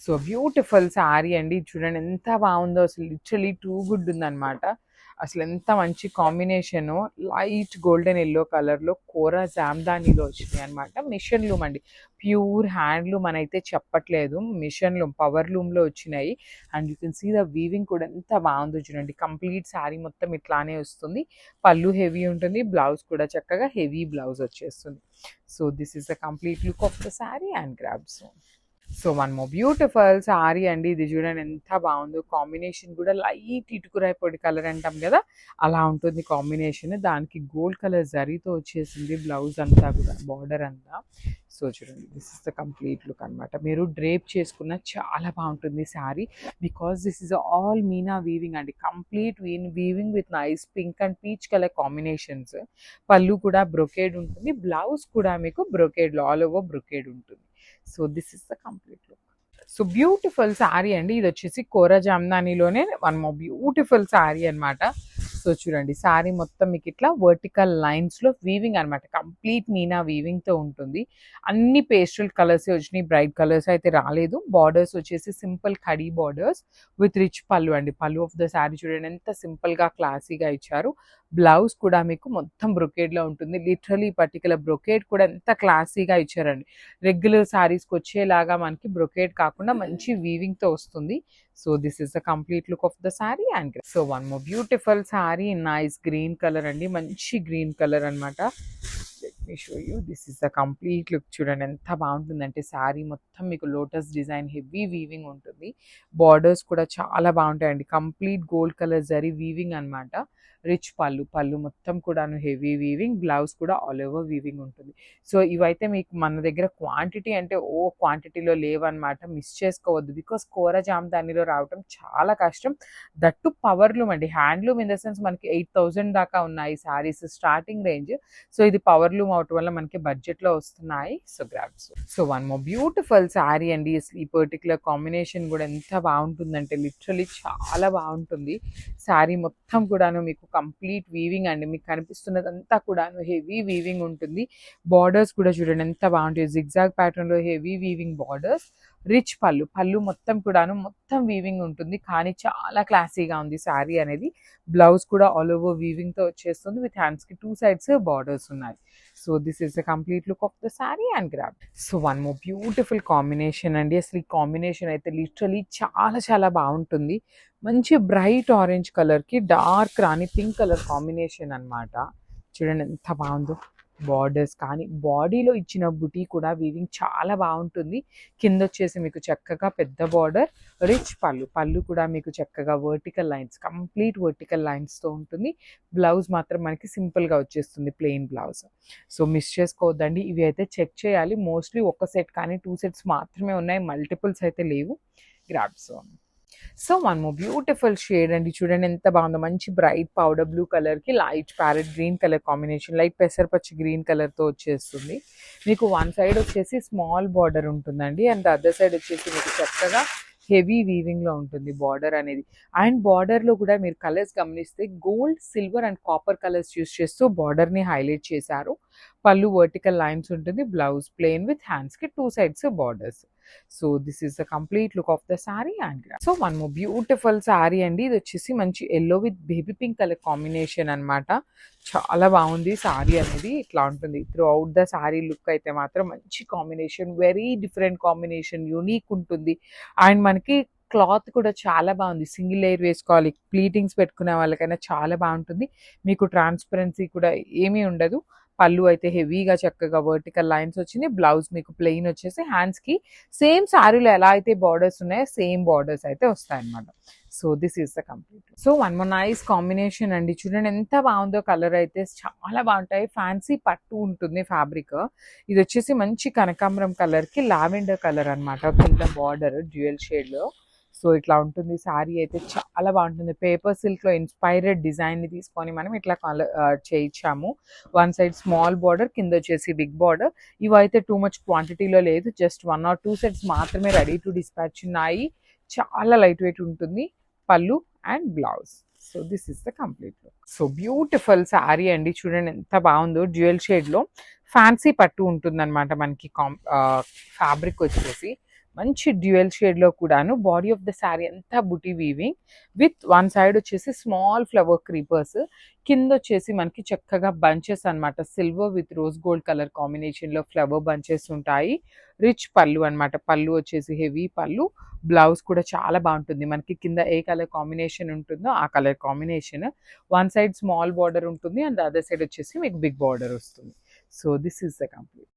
So beautiful sari అండి. చూడండి ఎంత బాగుందో, అసలు లిటరలీ టూ గుడ్ ఉందన్నమాట. అసలు ఎంత మంచి కాంబినేషను. లైట్ గోల్డెన్ ఎల్లో కలర్లో కోరా జామ్దానీలో వచ్చినాయి అనమాట. మిషన్ లూమ్ అండి, ప్యూర్ హ్యాండ్లూమ్ అని అయితే చెప్పట్లేదు, మిషన్ లూమ్ పవర్ లూమ్లో వచ్చినాయి. And you can see the weaving కూడా ఎంత బాగుందో చూడండి. కంప్లీట్ శారీ మొత్తం ఇట్లానే వస్తుంది. పళ్ళు హెవీ ఉంటుంది, బ్లౌజ్ కూడా చక్కగా హెవీ బ్లౌజ్ వచ్చేస్తుంది. So this is the complete look of the sari and grabs. So one more beautiful sorry అండి. ఇది చూడండి ఎంత బాగుందో, కాంబినేషన్ కూడా లైట్ ఇటుకురాయి పొడి కలర్ అంటాం కదా, అలా ఉంటుంది కాంబినేషన్. దానికి గోల్డ్ కలర్ జరీతో వచ్చేసింది బ్లౌజ్ అంతా కూడా, బార్డర్ అంతా. సో చూడండి, this is the complete look అనమాట. మీరు డ్రేప్ చేసుకున్న చాలా బాగుంటుంది sari, because this is all మీనా వీవింగ్ అండి. Complete weaving with nice pink and peach colour combinations. పళ్ళు కూడా బ్రొకేడ్ ఉంటుంది, బ్లౌజ్ కూడా మీకు బ్రొకేడ్, ఆల్ ఓవర్ బ్రొకేడ్ ఉంటుంది. So this is the complete look. So beautiful sari అండి. ఇది వచ్చేసి కోరా జామ్దానీలోనే వన్ మోర్ బ్యూటిఫుల్ శారీ అనమాట. సో చూడండి, శారీ మొత్తం మీకు ఇట్లా వర్టికల్ లైన్స్లో వీవింగ్ అనమాట. కంప్లీట్ మీనా వీవింగ్తో ఉంటుంది. అన్ని పేస్టల్ కలర్స్ వచ్చినాయి, బ్రైట్ కలర్స్ అయితే రాలేదు. బార్డర్స్ వచ్చేసి simple khadi borders with rich పళ్ళు అండి. పళ్ళు ఆఫ్ ద శారీ చూడండి ఎంత సింపుల్గా క్లాసీగా ఇచ్చారు. బ్లౌజ్ కూడా మీకు మొత్తం బ్రొకేడ్లో ఉంటుంది. లిటరలీ పర్టికులర్ బ్రొకేడ్ కూడా ఎంత క్లాసీగా ఇచ్చారండి. రెగ్యులర్ శారీస్కి వచ్చేలాగా మనకి బ్రొకేడ్ కాకుండా మంచి వీవింగ్తో వస్తుంది. So this is the complete look of the sari and so one more beautiful sari, nice green colour అండి, మంచి గ్రీన్ కలర్ అనమాట. Let me show you, this is the complete look. చూడండి ఎంత బాగుంటుందంటే శారీ మొత్తం మీకు లోటస్ డిజైన్ హెవీ వీవింగ్ ఉంటుంది. Borders కూడా చాలా బాగుంటాయండి, complete gold colour zari weaving అనమాట. రిచ్ పళ్ళు, పళ్ళు మొత్తం కూడాను హెవీ వీవింగ్, బ్లౌజ్ కూడా ఆల్ ఓవర్ వీవింగ్ ఉంటుంది. సో ఇవైతే మీకు మన దగ్గర క్వాంటిటీ అంటే క్వాంటిటీలో లేవన్నమాట, మిస్ చేసుకోవద్దు. బికాస్ కోరా జామ్దానీలో రావటం చాలా కష్టం. దట్టు పవర్లూమ్ అండి, హ్యాండ్లూమ్ ఇన్ ద సెన్స్ మనకి 8,000 దాకా ఉన్నాయి శారీస్ స్టార్టింగ్ రేంజ్. సో ఇది పవర్లూమ్ అవటం వల్ల మనకి బడ్జెట్లో వస్తున్నాయి. So grabs. So one more beautiful sari అండి. ఈ పర్టికులర్ కాంబినేషన్ కూడా ఎంత బాగుంటుందంటే లిటరలీ చాలా బాగుంటుంది. శారీ మొత్తం కూడాను మీకు కంప్లీట్ వీవింగ్ అండి. మీకు కనిపిస్తున్నదంతా కూడాను హెవీ వీవింగ్ ఉంటుంది. బార్డర్స్ కూడా చూడండి ఎంత బాగుంటాయి, జిగ్జాగ్ ప్యాటర్న్లో హెవీ వీవింగ్ బార్డర్స్. రిచ్ పళ్ళు, పళ్ళు మొత్తం కూడాను మొత్తం వీవింగ్ ఉంటుంది, కానీ చాలా క్లాసీగా ఉంది శారీ అనేది. బ్లౌజ్ కూడా ఆల్ ఓవర్ వీవింగ్తో వచ్చేస్తుంది, విత్ హ్యాండ్స్కి 2 sides బార్డర్స్ ఉన్నాయి. So this is the complete look of the sari and grab. So one more beautiful combination అండి. అసలు ఈ కాంబినేషన్ అయితే లిటరలీ చాలా చాలా బాగుంటుంది. మంచి బ్రైట్ ఆరెంజ్ కలర్కి డార్క్ రాణి పింక్ కలర్ కాంబినేషన్ అనమాట. చూడండి ఎంత బాగుందో. బార్డర్స్ కానీ బాడీలో ఇచ్చిన బుటీ కూడా వీవింగ్ చాలా బాగుంటుంది. కింద వచ్చేసి మీకు చక్కగా పెద్ద బార్డర్, రిచ్ పళ్ళు, పళ్ళు కూడా మీకు చక్కగా వర్టికల్ లైన్స్, కంప్లీట్ వర్టికల్ లైన్స్తో ఉంటుంది. బ్లౌజ్ మాత్రం మనకి సింపుల్గా వచ్చేస్తుంది, ప్లెయిన్ బ్లౌజ్. సో మిస్ చేసుకోవద్దండి. ఇవి అయితే చెక్ చేయాలి. మోస్ట్లీ ఒక సెట్ కానీ 2 sets మాత్రమే ఉన్నాయి, మల్టిపుల్స్ అయితే లేవు. Grabs. So one more beautiful shade అండి. చూడండి ఎంత బాగుందో, మంచి బ్రైట్ పౌడర్ బ్లూ కలర్కి light parrot green colour combination, light పెసరపచ్చి గ్రీన్ కలర్తో వచ్చేస్తుంది. మీకు వన్ సైడ్ వచ్చేసి స్మాల్ బార్డర్ ఉంటుందండి, అండ్ అదర్ సైడ్ వచ్చేసి మీకు చక్కగా హెవీ వీవింగ్లో ఉంటుంది బార్డర్ అనేది. అండ్ బార్డర్లో కూడా మీరు కలర్స్ గమనిస్తే gold, silver and copper colours use చేస్తూ బార్డర్ని హైలైట్ చేశారు. పళ్ళు వర్టికల్ లైన్స్ ఉంటుంది, బ్లౌజ్ ప్లెయిన్ విత్ హ్యాండ్స్కి 2 sides borders. So this is the complete look of the sari and so one more beautiful sari అండి. ఇది వచ్చేసి మంచి yellow with baby pink colour combination అనమాట. చాలా బాగుంది శారీ అనేది, ఇట్లా ఉంటుంది through out the sari. Look అయితే మాత్రం మంచి combination, very different combination, unique ఉంటుంది. అండ్ మనకి క్లాత్ కూడా చాలా బాగుంది, సింగిల్ లేయర్ వేసుకోవాలి, ప్లీటింగ్స్ పెట్టుకునే వాళ్ళకైనా చాలా బాగుంటుంది. మీకు ట్రాన్స్పరెన్సీ కూడా ఏమీ ఉండదు. పళ్ళు అయితే హెవీగా చక్కగా వర్టికల్ లైన్స్ వచ్చింది, బ్లౌజ్ మీకు ప్లెయిన్ వచ్చేసి హ్యాండ్స్కి సేమ్ శారీలో ఎలా అయితే బార్డర్స్ ఉన్నాయో సేమ్ బార్డర్స్ అయితే వస్తాయన్నమాట. So this is the complete. So one more nice combination అండి. చూడండి ఎంత బాగుందో, కలర్ అయితే చాలా బాగుంటాయి. ఫ్యాన్సీ పట్టు ఉంటుంది ఫ్యాబ్రిక్. ఇది వచ్చేసి మంచి కనకాంబరం కలర్కి లావెండర్ కలర్ అనమాట, కింద బార్డర్ డ్యూయల్ షేడ్లో. సో ఇట్లా ఉంటుంది శారీ అయితే చాలా బాగుంటుంది. పేపర్ సిల్క్లో ఇన్స్పైర్డ్ డిజైన్ని తీసుకొని మనం ఇట్లా చేయించాము. వన్ సైడ్ స్మాల్ బార్డర్, కింద వచ్చేసి బిగ్ బార్డర్. ఇవైతే టూ మచ్ క్వాంటిటీలో లేదు, జస్ట్ 1 or 2 sets మాత్రమే రెడీ టు డిస్పాచ్ ఉన్నాయి. చాలా లైట్ వెయిట్ ఉంటుంది పళ్ళు and blouse. So this is the complete look. So beautiful sari అండి. చూడండి ఎంత బాగుందో, డ్యూయల్ షేడ్లో ఫ్యాన్సీ పట్టు ఉంటుందన్నమాట మనకి. ఫ్యాబ్రిక్ వచ్చేసి మంచి డ్యూయల్ షేడ్లో కూడాను బాడీ ఆఫ్ ద శారీ అంతా బుటీ వీవింగ్ విత్ వన్ సైడ్ వచ్చేసి స్మాల్ ఫ్లవర్ క్రీపర్స్, కింద వచ్చేసి మనకి చక్కగా బంచెస్ అన్నమాట. Silver with rose gold colour కాంబినేషన్లో ఫ్లవర్ బంచెస్ ఉంటాయి. రిచ్ పళ్ళు అన్నమాట. పళ్ళు వచ్చేసి హెవీ పళ్ళు. బ్లౌజ్ కూడా చాలా బాగుంటుంది. మనకి కింద ఏ కలర్ కాంబినేషన్ ఉంటుందో ఆ colour combination. One side small border ఉంటుంది అండ్ అదర్ సైడ్ వచ్చేసి మీకు బిగ్ బార్డర్ వస్తుంది. So this is the complete.